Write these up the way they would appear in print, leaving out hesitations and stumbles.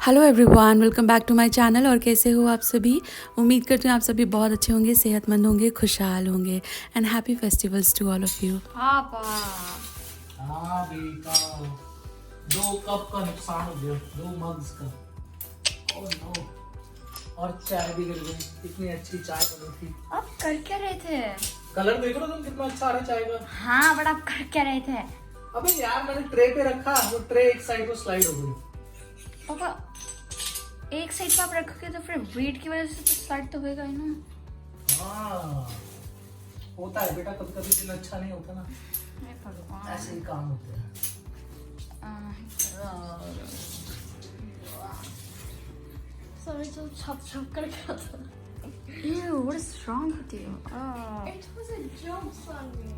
Hello everyone, welcome back to my channel. और कैसे हो आप सभी? उम्मीद करती हूँ आप सभी बहुत अच्छे होंगे, सेहतमंद होंगे, खुशहाल होंगे। And happy festivals to all of you. पापा हाँ बेटा, 2 कप का नुकसान हो गया, 2 मग्स का। Oh no. और चाय भी गिर गई। इतनी अच्छी चाय बनी थी। आप कर क्या रहे थे? कलर देखो ना तुम, कितना अच्छा आ रहा है चाय का। हाँ, बट आप कर क्या रहे थे? अबे यार, मैंने ट्रे पे रखा, वो ट्रे एक साइड को स्लाइड हो गई। पापा एक साइड पे आप रखोगे तो फिर वेट की वजह से तो स्लाइड तो होएगा ही ना। हाँ, होता है बेटा, कभी कभी दिन अच्छा नहीं होता ना, हे भगवान। ऐसे ही काम होते हैं। सॉरी, जो छप छप कर गया था। Ew, what is wrong with you? It was a joke, Sunny.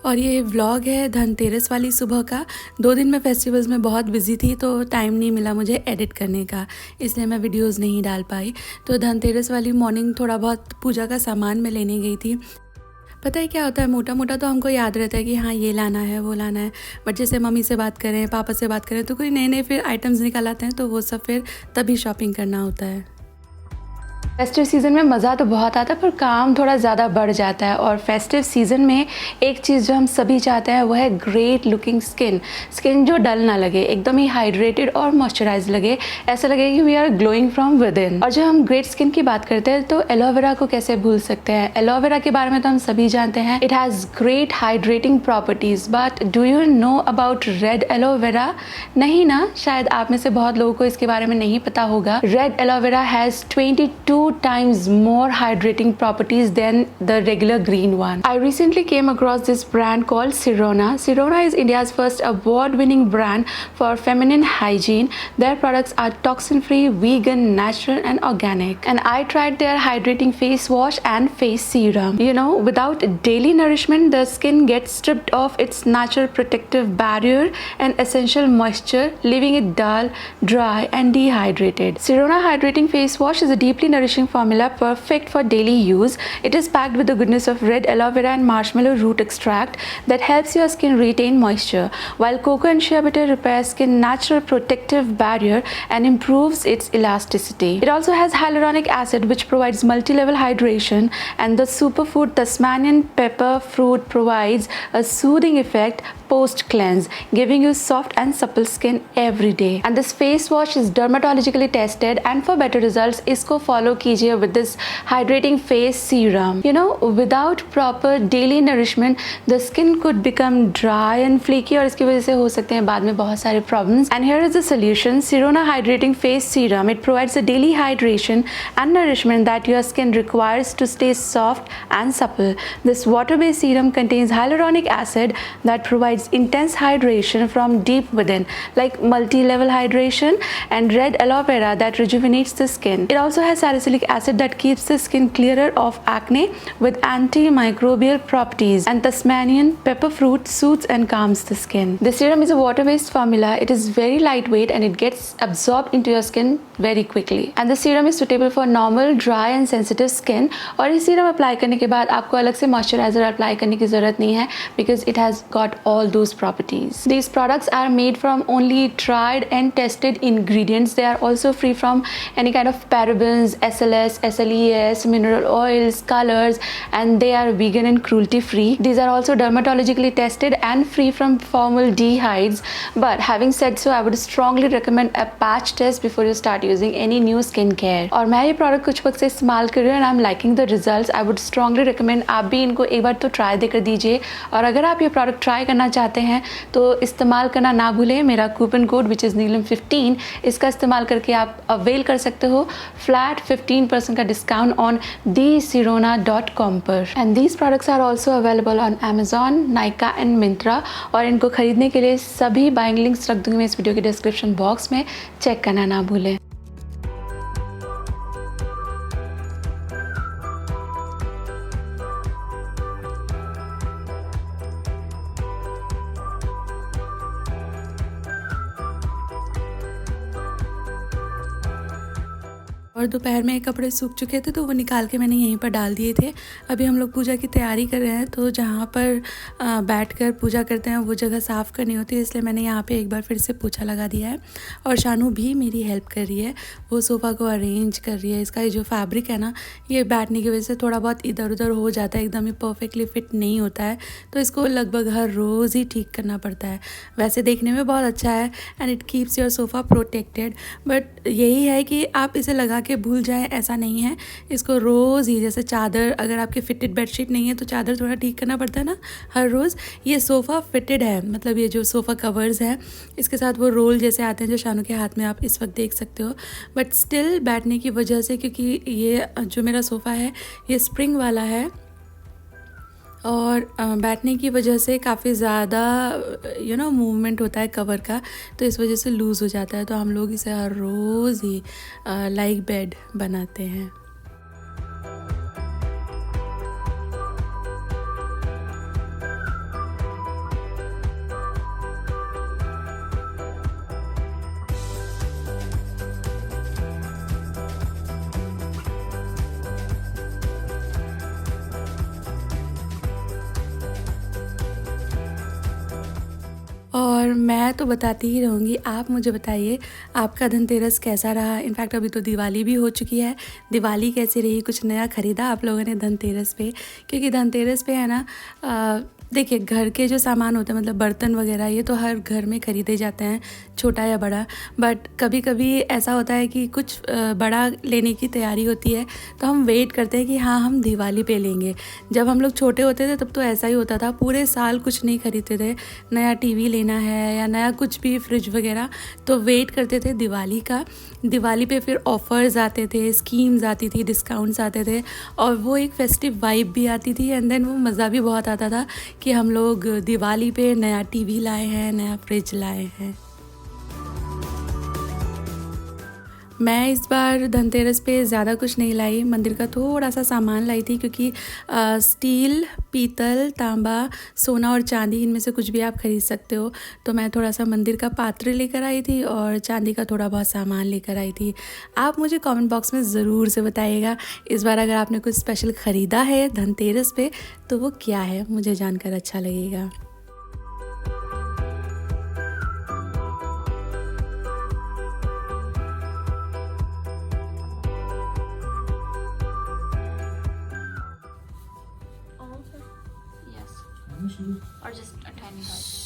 और ये व्लॉग है धनतेरस वाली सुबह का। 2 दिन मैं फेस्टिवल्स में बहुत बिजी थी तो टाइम नहीं मिला मुझे एडिट करने का, इसलिए मैं वीडियोस नहीं डाल पाई। तो धनतेरस वाली मॉर्निंग थोड़ा बहुत पूजा का सामान मैं लेने गई थी। पता है क्या होता है, मोटा मोटा तो हमको याद रहता है कि हाँ ये लाना है वो लाना है, बट जैसे मम्मी से बात करें, पापा से बात करें, तो कोई नए नए फिर आइटम्स निकल आते हैं, तो वो सब फिर तभी शॉपिंग करना होता है। फेस्टिव सीज़न में मज़ा तो बहुत आता है पर काम थोड़ा ज़्यादा बढ़ जाता है। और फेस्टिव सीज़न में एक चीज़ जो हम सभी चाहते हैं वो है ग्रेट लुकिंग स्किन जो डल ना लगे, एकदम ही हाइड्रेटेड और मॉइस्चराइज लगे, ऐसा लगे कि we are glowing from within. और जब हम ग्रेट स्किन की बात करते हैं तो एलोवेरा को कैसे भूल सकते हैं। एलोवेरा के बारे में तो हम सभी जानते हैं, it has great hydrating properties. But do you know about red aloe vera? नहीं ना, शायद आप में से बहुत लोगों को इसके बारे में नहीं पता होगा। Red aloe vera has 22 times more hydrating properties than the regular green one. I recently came across this brand called Sirona. Sirona is India's first award-winning brand for feminine hygiene. Their products are toxin-free, vegan, natural and organic. And I tried their hydrating face wash and face serum. You know, without daily nourishment, the skin gets stripped of its natural protective barrier and essential moisture, leaving it dull, dry and dehydrated. Sirona Hydrating Face Wash is a deeply nourishing formula perfect for daily use. It is packed with the goodness of red aloe vera and marshmallow root extract that helps your skin retain moisture, while cocoa and shea butter repair skin natural protective barrier and improves its elasticity. It also has hyaluronic acid which provides multi-level hydration, and the superfood Tasmanian pepper fruit provides a soothing effect post cleanse, giving you soft and supple skin every day. And this face wash is dermatologically tested, and for better results इसको follow कीजिए with this hydrating face serum. You know, without proper daily nourishment, the skin could become dry and flaky, और इसकी वजह से हो सकते हैं बाद में बहुत सारे problems. And here is the solution: Sirona Hydrating Face Serum. It provides the daily hydration and nourishment that your skin requires to stay soft and supple. This water-based serum contains hyaluronic acid that provides intense hydration from deep within, like multi-level hydration, and red aloe vera that rejuvenates the skin. It also has salicylic acid that keeps the skin clearer of acne with antimicrobial properties, and Tasmanian pepper fruit soothes and calms the skin. This serum is a water-based formula. It is very lightweight and it gets absorbed into your skin very quickly. And the serum is suitable for normal, dry and sensitive skin. और इस serum apply करने के बाद आपको अलग से moisturiser apply करने की जरूरत नहीं है, because it has got all those properties. These products are made from only tried and tested ingredients. They are also free from any kind of parabens, SLS, SLES, mineral oils, colors, and they are vegan and cruelty free. These are also dermatologically tested and free from formaldehydes. But having said so, I would strongly recommend a patch test before you start using any new skincare. और मैं ये product कुछ वक्त से इस्तेमाल कर रही हूँ and I'm liking the results. I would strongly recommend आप भी इनको एक बार तो ट्राई देकर दीजिए। और अगर आप ये प्रोडक्ट ट्राई करना चाहते हैं तो इस्तेमाल करना ना भूलें मेरा कूपन कोड विच इज़ नीलम15। इसका इस्तेमाल करके आप अवेल कर सकते हो फ्लैट 15% का डिस्काउंट ऑन thesirona.com पर। And these products are also available on Amazon, Nykaa and Myntra। और इनको खरीदने के लिए सभी बाइंग लिंक्स रख दूंगी मैं इस वीडियो के डिस्क्रिप्शन बॉक्स में, चेक करना ना भूलें। और दोपहर में कपड़े सूख चुके थे तो वो निकाल के मैंने यहीं पर डाल दिए थे। अभी हम लोग पूजा की तैयारी कर रहे हैं, तो जहाँ पर बैठकर पूजा करते हैं वो जगह साफ़ करनी होती है, इसलिए मैंने यहाँ पे एक बार फिर से पोछा लगा दिया है। और शानू भी मेरी हेल्प कर रही है, वो सोफ़ा को अरेंज कर रही है। इसका ये जो फैब्रिक है ना, ये बैठने की वजह से थोड़ा बहुत इधर उधर हो जाता है, एकदम ही परफेक्टली फिट नहीं होता है, तो इसको लगभग हर रोज़ ही ठीक करना पड़ता है। वैसे देखने में बहुत अच्छा है and it keeps your sofa protected, but यही है कि आप इसे लगा के भूल जाएं ऐसा नहीं है। इसको रोज़ ही, जैसे चादर, अगर आपकी फिटेड बेडशीट नहीं है तो चादर थोड़ा ठीक करना पड़ता है ना हर रोज़। ये सोफ़ा फिटेड है, मतलब ये जो सोफ़ा कवर्स है इसके साथ वो रोल जैसे आते हैं जो शानू के हाथ में आप इस वक्त देख सकते हो, बट स्टिल बैठने की वजह से, क्योंकि ये जो मेरा सोफ़ा है ये स्प्रिंग वाला है और बैठने की वजह से काफ़ी ज़्यादा मूवमेंट होता है कवर का, तो इस वजह से लूज़ हो जाता है। तो हम लोग इसे हर रोज़ ही लाइक बेड बनाते हैं। और मैं तो बताती ही रहूँगी, आप मुझे बताइए आपका धनतेरस कैसा रहा। इनफैक्ट अभी तो दिवाली भी हो चुकी है, दिवाली कैसी रही, कुछ नया ख़रीदा आप लोगों ने धनतेरस पे? क्योंकि धनतेरस पे है ना, देखिए घर के जो सामान होते हैं, मतलब बर्तन वगैरह, ये तो हर घर में ख़रीदे जाते हैं, छोटा या बड़ा, बट कभी कभी ऐसा होता है कि कुछ बड़ा लेने की तैयारी होती है तो हम वेट करते हैं कि हाँ हम दिवाली पे लेंगे। जब हम लोग छोटे होते थे तब तो ऐसा ही होता था, पूरे साल कुछ नहीं खरीदते थे, नया टीवी लेना है या नया कुछ भी, फ्रिज वगैरह, तो वेट करते थे दिवाली का। दिवाली पे फिर ऑफ़र्स आते थे, स्कीम्स आती थी, डिस्काउंट्स आते थे और वो एक फेस्टिव वाइब भी आती थी एंड देन वो मज़ा भी बहुत आता था कि हम लोग दिवाली पे नया टीवी लाए हैं, नया फ्रिज लाए हैं। मैं इस बार धनतेरस पे ज़्यादा कुछ नहीं लाई, मंदिर का थोड़ा सा सामान लाई थी, क्योंकि स्टील, पीतल, तांबा, सोना और चांदी, इनमें से कुछ भी आप ख़रीद सकते हो। तो मैं थोड़ा सा मंदिर का पात्र लेकर आई थी और चांदी का थोड़ा बहुत सामान लेकर आई थी। आप मुझे कमेंट बॉक्स में ज़रूर से बताइएगा इस बार अगर आपने कुछ स्पेशल ख़रीदा है धनतेरस पे तो वो क्या है, मुझे जानकर अच्छा लगेगा। Or just a tiny bit.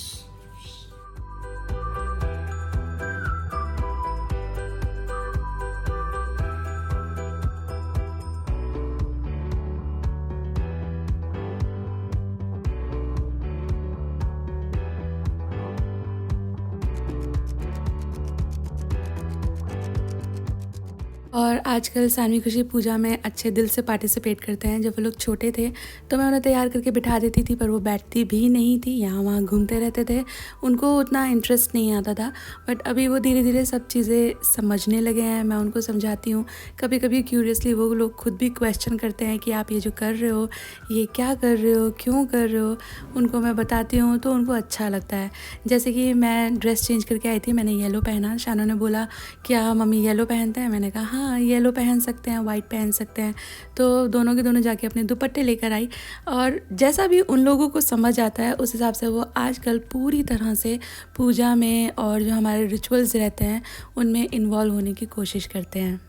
और आजकल सानवी खुशी पूजा में अच्छे दिल से पार्टिसिपेट करते हैं। जब वो लोग छोटे थे तो मैं उन्हें तैयार करके बिठा देती थी, पर वो बैठती भी नहीं थी, यहाँ वहाँ घूमते रहते थे, उनको उतना इंटरेस्ट नहीं आता था। बट अभी वो धीरे धीरे सब चीज़ें समझने लगे हैं, मैं उनको समझाती हूँ। कभी कभी क्यूरियसली वो लोग खुद भी क्वेश्चन करते हैं कि आप ये जो कर रहे हो ये क्या कर रहे हो, क्यों कर रहे हो, उनको मैं बताती हूँ तो उनको अच्छा लगता है। जैसे कि मैं ड्रेस चेंज करके आई थी, मैंने येलो पहना, शानू ने बोला क्या मम्मी येलो पहनते हैं, मैंने कहा हाँ येलो पहन सकते हैं, वाइट पहन सकते हैं। तो दोनों के दोनों जाके अपने दुपट्टे लेकर आई और जैसा भी उन लोगों को समझ आता है उस हिसाब से वो आजकल पूरी तरह से पूजा में और जो हमारे रिचुअल्स रहते हैं उनमें इन्वॉल्व होने की कोशिश करते हैं।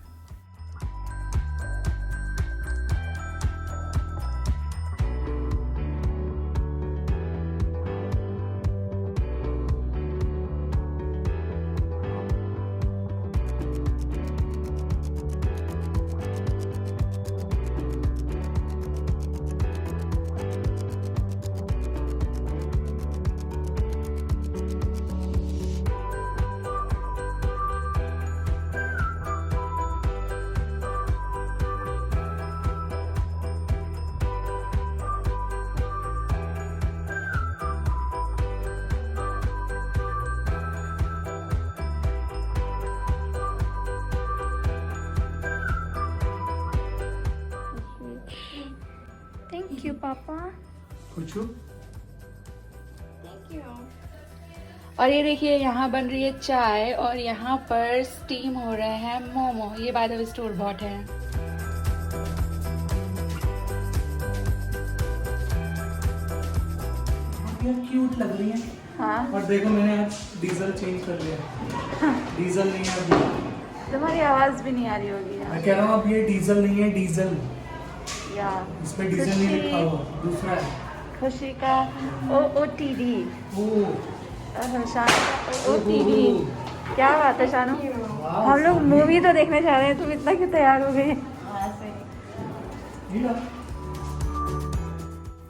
Thank you, Papa. Kuchu? Thank you. और ये देखिए यहाँ बन रही है चाय और यहाँ पर स्टीम हो रहे हैं मोमो। ये by the way store bot है। ये क्यूट लग रही है। हाँ, और देखो मैंने आज डीजल चेंज कर लिया। डीजल नहीं है अभी। तुम्हारी आवाज़ भी नहीं आ रही होगी यार। मैं कह रहा हूँ अब ये डीजल नहीं है, डीजल। या इसमें डीजल नहीं लिखा हुआ, दूसरा है। खुशी का OOTD। ओ शानू का OOTD। क्या बात है शानू, हम लोग मूवी तो देखने जा रहे हैं, तुम इतना क्यों तैयार हो गई?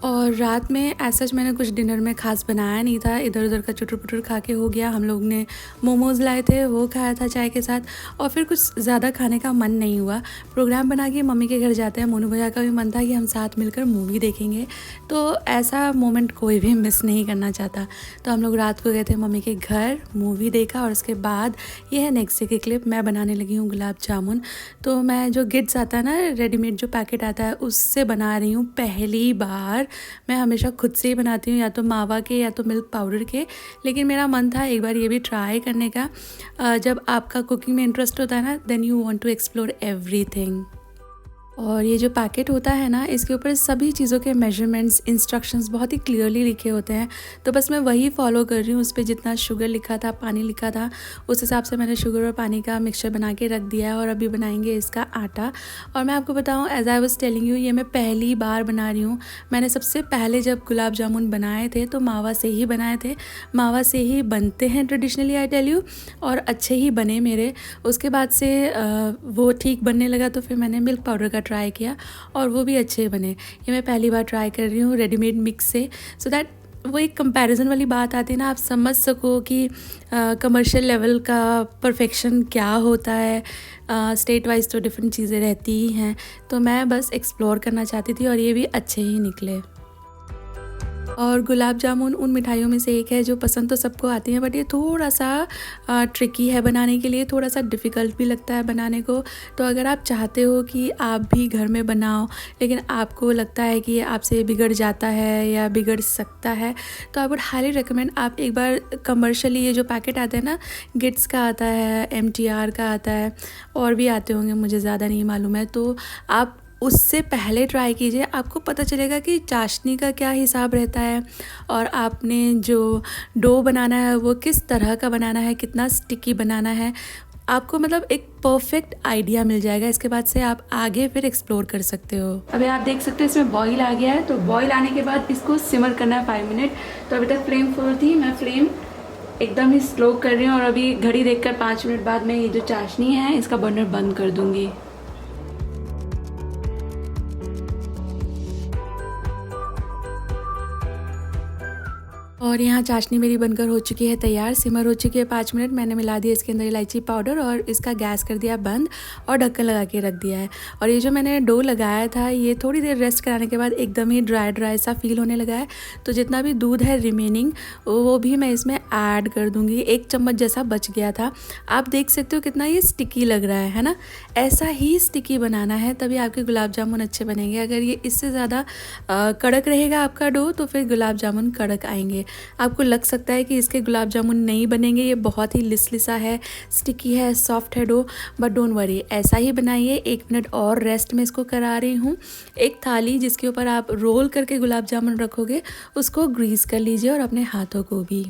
और रात में ऐसा मैंने कुछ डिनर में ख़ास बनाया नहीं था, इधर उधर का चुटर पुटर खा के हो गया। हम लोग ने मोमोज़ लाए थे, वो खाया था चाय के साथ, और फिर कुछ ज़्यादा खाने का मन नहीं हुआ। प्रोग्राम बना के मम्मी के घर जाते हैं, मोनू भैया का भी मन था कि हम साथ मिलकर मूवी देखेंगे, तो ऐसा मोमेंट कोई भी मिस नहीं करना चाहता। तो हम लोग रात को गए थे मम्मी के घर, मूवी देखा, और उसके बाद ये है नेक्स्ट डे की क्लिप। मैं बनाने लगी हूँ गुलाब जामुन। तो मैं जो गिट्स आता है ना, रेडीमेड जो पैकेट आता है, उससे बना रही हूँ पहली बार। मैं हमेशा खुद से ही बनाती हूँ, या तो मावा के या तो मिल्क पाउडर के, लेकिन मेरा मन था एक बार ये भी ट्राई करने का। जब आपका कुकिंग में इंटरेस्ट होता है ना, then you want to explore everything. और ये जो पैकेट होता है ना, इसके ऊपर सभी चीज़ों के मेजरमेंट्स, इंस्ट्रक्शंस बहुत ही क्लियरली लिखे होते हैं। तो बस मैं वही फॉलो कर रही हूँ। उस पर जितना शुगर लिखा था, पानी लिखा था, उस हिसाब से मैंने शुगर और पानी का मिक्सचर बना के रख दिया है। और अभी बनाएंगे इसका आटा। और मैं आपको बताऊँ, as I was telling you, ये मैं पहली बार बना रही हूँ। मैंने सबसे पहले जब गुलाब जामुन बनाए थे तो मावा से ही बनाए थे। मावा से ही बनते हैं ट्रेडिशनली, आई टेल यू, और अच्छे ही बने मेरे। उसके बाद से वो ठीक बनने लगा, तो फिर मैंने मिल्क पाउडर का ट्राई किया और वो भी अच्छे बने। ये मैं पहली बार ट्राई कर रही हूँ रेडीमेड मिक्स से, सो दैट वो एक कंपैरिजन वाली बात आती है ना, आप समझ सको कि कमर्शियल लेवल का परफेक्शन क्या होता है। स्टेट वाइज तो डिफरेंट चीज़ें रहती ही हैं, तो मैं बस एक्सप्लोर करना चाहती थी और ये भी अच्छे ही निकले। और गुलाब जामुन उन मिठाइयों में से एक है जो पसंद तो सबको आती है, बट ये थोड़ा सा ट्रिकी है बनाने के लिए, थोड़ा सा डिफ़िकल्ट भी लगता है बनाने को। तो अगर आप चाहते हो कि आप भी घर में बनाओ, लेकिन आपको लगता है कि ये आपसे बिगड़ जाता है या बिगड़ सकता है, तो आई वुड हाईली रिकमेंड आप एक बार कमर्शियली ये जो पैकेट आते हैं ना, गिट्स का आता है, MTR का आता है, और भी आते होंगे, मुझे ज़्यादा नहीं मालूम है, तो आप उससे पहले ट्राई कीजिए। आपको पता चलेगा कि चाशनी का क्या हिसाब रहता है, और आपने जो डो बनाना है वो किस तरह का बनाना है, कितना स्टिकी बनाना है। आपको मतलब एक परफेक्ट आइडिया मिल जाएगा। इसके बाद से आप आगे फिर एक्सप्लोर कर सकते हो। अभी आप देख सकते हो इसमें बॉईल आ गया है, तो बॉईल आने के बाद इसको सिमर करना है 5 मिनट। तो अभी तक फ्लेम फुल थी, मैं फ्लेम एकदम ही स्लो कर रही हूँ, और अभी घड़ी देखकर 5 मिनट बाद में ये जो चाशनी है इसका बर्नर बंद कर दूँगी। और यहाँ चाशनी मेरी बनकर हो चुकी है तैयार, सिमर हो चुकी है 5 मिनट। मैंने मिला दिया इसके अंदर इलायची पाउडर और इसका गैस कर दिया बंद और ढक्कन लगा के रख दिया है। और ये जो मैंने डो लगाया था, ये थोड़ी देर रेस्ट कराने के बाद एकदम ही ड्राई सा फील होने लगा है। तो जितना भी दूध है रिमेनिंग, वो भी मैं इसमें ऐड कर दूँगी। 1 चम्मच जैसा बच गया था। आप देख सकते हो कितना ये स्टिकी लग रहा है ना। ऐसा ही स्टिकी बनाना है, तभी आपके गुलाब जामुन अच्छे बनेंगे। अगर ये इससे ज़्यादा कड़क रहेगा आपका डो, तो फिर गुलाब जामुन कड़क आएंगे। आपको लग सकता है कि इसके गुलाब जामुन नहीं बनेंगे, ये बहुत ही लिसलिसा है, स्टिकी है, सॉफ्ट है डो, बट डोंट वरी, ऐसा ही बनाइए। 1 मिनट और रेस्ट में इसको करा रही हूँ। एक थाली जिसके ऊपर आप रोल करके गुलाब जामुन रखोगे, उसको ग्रीस कर लीजिए और अपने हाथों को भी।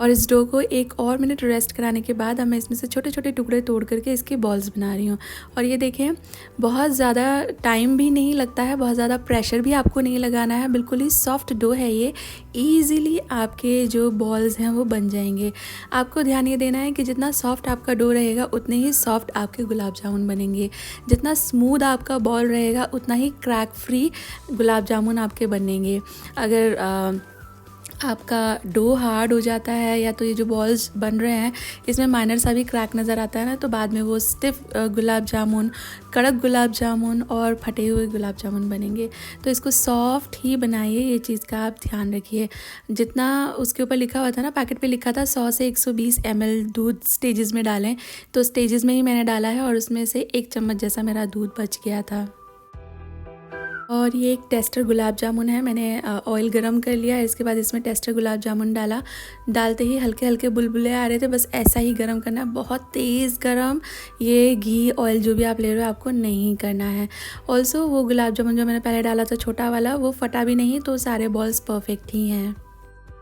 और इस डो को 1 और मिनट रेस्ट कराने के बाद अब मैं इसमें से छोटे छोटे टुकड़े तोड़ करके इसके बॉल्स बना रही हूँ। और ये देखें, बहुत ज़्यादा टाइम भी नहीं लगता है, बहुत ज़्यादा प्रेशर भी आपको नहीं लगाना है, बिल्कुल ही सॉफ्ट डो है ये। ईज़िली आपके जो बॉल्स हैं वो बन जाएंगे। आपको ध्यान ये देना है कि जितना सॉफ्ट आपका डो रहेगा उतने ही सॉफ्ट आपके गुलाब जामुन बनेंगे। जितना स्मूथ आपका बॉल रहेगा उतना ही क्रैक फ्री गुलाब जामुन आपके बनेंगे। अगर आपका डो हार्ड हो जाता है या तो ये जो बॉल्स बन रहे हैं इसमें माइनर सा भी क्रैक नज़र आता है ना, तो बाद में वो स्टिफ गुलाब जामुन, कड़क गुलाब जामुन और फटे हुए गुलाब जामुन बनेंगे। तो इसको सॉफ्ट ही बनाइए, ये चीज़ का आप ध्यान रखिए। जितना उसके ऊपर लिखा हुआ था ना, पैकेट पे लिखा था 100 से 120 ml दूध स्टेजेस में डालें, तो स्टेजेस में ही मैंने डाला है और उसमें से 1 चम्मच जैसा मेरा दूध बच गया था। और ये एक टेस्टर गुलाब जामुन है। मैंने ऑयल गरम कर लिया है, इसके बाद इसमें टेस्टर गुलाब जामुन डाला। डालते ही हल्के हल्के बुलबुले आ रहे थे, बस ऐसा ही गरम करना है, बहुत तेज़ गरम। ये घी ऑयल जो भी आप ले रहे हो आपको नहीं करना है। ऑल्सो वो गुलाब जामुन जो मैंने पहले डाला था छोटा वाला, वो फटा भी नहीं, तो सारे बॉल्स परफेक्ट ही हैं।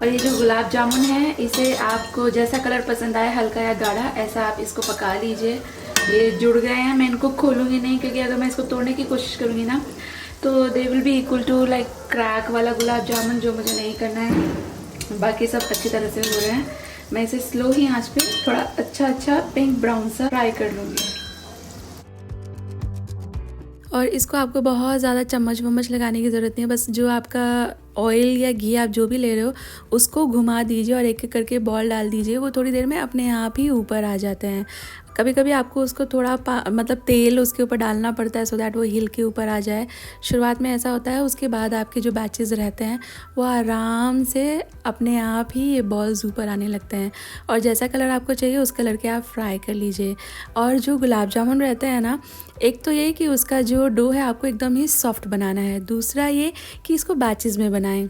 और ये जो गुलाब जामुन है, इसे आपको जैसा कलर पसंद आए, हल्का या गाढ़ा, ऐसा आप इसको पका लीजिए। ये जुड़ गए हैं, मैं इनको खोलूँगी नहीं, क्योंकि अगर मैं इसको तोड़ने की कोशिश करूँगी ना तो they will be equal to like crack वाला गुलाब जामुन, जो मुझे नहीं करना है। बाकी सब अच्छी तरह से हो रहे हैं। मैं इसे स्लो ही आंच पे थोड़ा अच्छा पिंक ब्राउन सा फ्राई कर लूँगी। और इसको आपको बहुत ज़्यादा चम्मच वम्मच लगाने की ज़रूरत नहीं है, बस जो आपका ऑयल या घी आप जो भी ले रहे हो उसको घुमा दीजिए और एक एक करके बॉल डाल दीजिए। वो थोड़ी देर में अपने आप ही ऊपर आ जाते हैं। कभी कभी आपको उसको थोड़ा मतलब तेल उसके ऊपर डालना पड़ता है, सो दैट वो हिल के ऊपर आ जाए। शुरुआत में ऐसा होता है, उसके बाद आपके जो बैचेस रहते हैं वो आराम से अपने आप ही ये बॉल्स ऊपर आने लगते हैं। और जैसा कलर आपको चाहिए उस कलर के आप फ्राई कर लीजिए। और जो गुलाब जामुन रहते हैं ना, एक तो ये कि उसका जो डो है आपको एकदम ही सॉफ्ट बनाना है, दूसरा ये कि इसको बैचेस में बनाएं।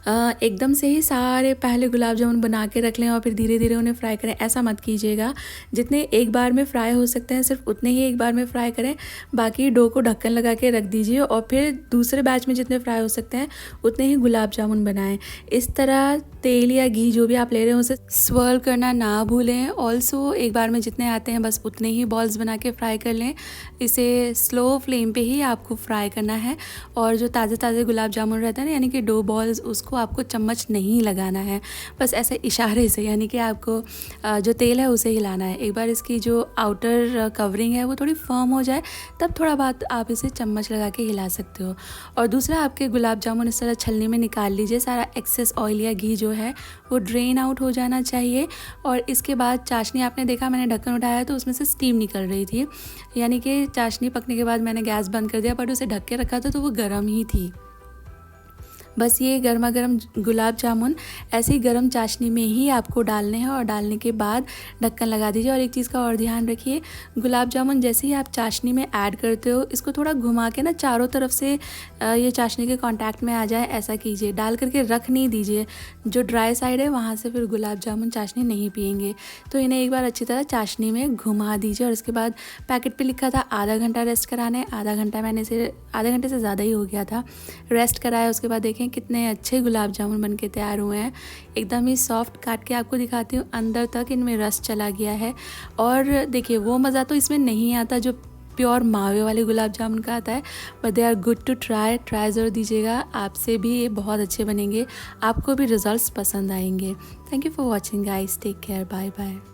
एकदम से ही सारे पहले गुलाब जामुन बना के रख लें और फिर धीरे धीरे उन्हें फ्राई करें, ऐसा मत कीजिएगा। जितने एक बार में फ्राई हो सकते हैं सिर्फ उतने ही एक बार में फ्राई करें। बाकी डो को ढक्कन लगा के रख दीजिए और फिर दूसरे बैच में जितने फ्राई हो सकते हैं उतने ही गुलाब जामुन बनाएं। इस तरह तेल या घी जो भी आप ले रहे हैं उसे स्वर्ल करना ना भूलें। ऑल्सो एक बार में जितने आते हैं बस उतने ही बॉल्स बना के फ्राई कर लें। इसे स्लो फ्लेम पे ही आपको फ्राई करना है। और जो ताज़े ताज़े गुलाब जामुन रहते हैं ना, यानी कि डो बॉल्स, उसको आपको चम्मच नहीं लगाना है, बस ऐसे इशारे से, यानी कि आपको जो तेल है उसे हिलाना है। एक बार इसकी जो आउटर कवरिंग है वो थोड़ी फर्म हो जाए, तब थोड़ा बहुत आप इसे चम्मच लगा के हिला सकते हो। और दूसरा, आपके गुलाब जामुन इस तरह छलनी में निकाल लीजिए। सारा एक्सेस ऑयल या घी जो है वो ड्रेन आउट हो जाना चाहिए। और इसके बाद चाशनी, आपने देखा मैंने ढक्कन उठाया तो उसमें से स्टीम निकल रही थी, यानी कि चाशनी पकने के बाद मैंने गैस बंद कर दिया, बट उसे ढक के रखा था तो वो गर्म ही थी। बस ये गर्मा गर्म गुलाब जामुन ऐसे ही गर्म चाशनी में ही आपको डालने हैं और डालने के बाद ढक्कन लगा दीजिए। और एक चीज़ का और ध्यान रखिए, गुलाब जामुन जैसे ही आप चाशनी में ऐड करते हो, इसको थोड़ा घुमा के ना चारों तरफ से ये चाशनी के कांटेक्ट में आ जाए, ऐसा कीजिए। डाल करके रख नहीं दीजिए, जो ड्राई साइड है वहाँ से फिर गुलाब जामुन चाशनी नहीं पियेंगे। तो इन्हें एक बार अच्छी तरह चाशनी में घुमा दीजिए। और इसके बाद पैकेट पे लिखा था आधा घंटा रेस्ट कराने, आधा घंटा मैंने इसे आधे घंटे से ज़्यादा ही हो गया था रेस्ट कराया। उसके बाद देखें कितने अच्छे गुलाब जामुन बन के तैयार हुए हैं, एकदम ही सॉफ्ट। काट के आपको दिखाती हूँ, अंदर तक इनमें रस चला गया है। और देखिए वो मज़ा तो इसमें नहीं आता जो प्योर मावे वाले गुलाब जामुन का आता है, but they are good to try ज़रूर दीजिएगा। आपसे भी ये बहुत अच्छे बनेंगे, आपको भी रिजल्ट्स पसंद आएंगे। Thank you for watching guys, take care, bye bye.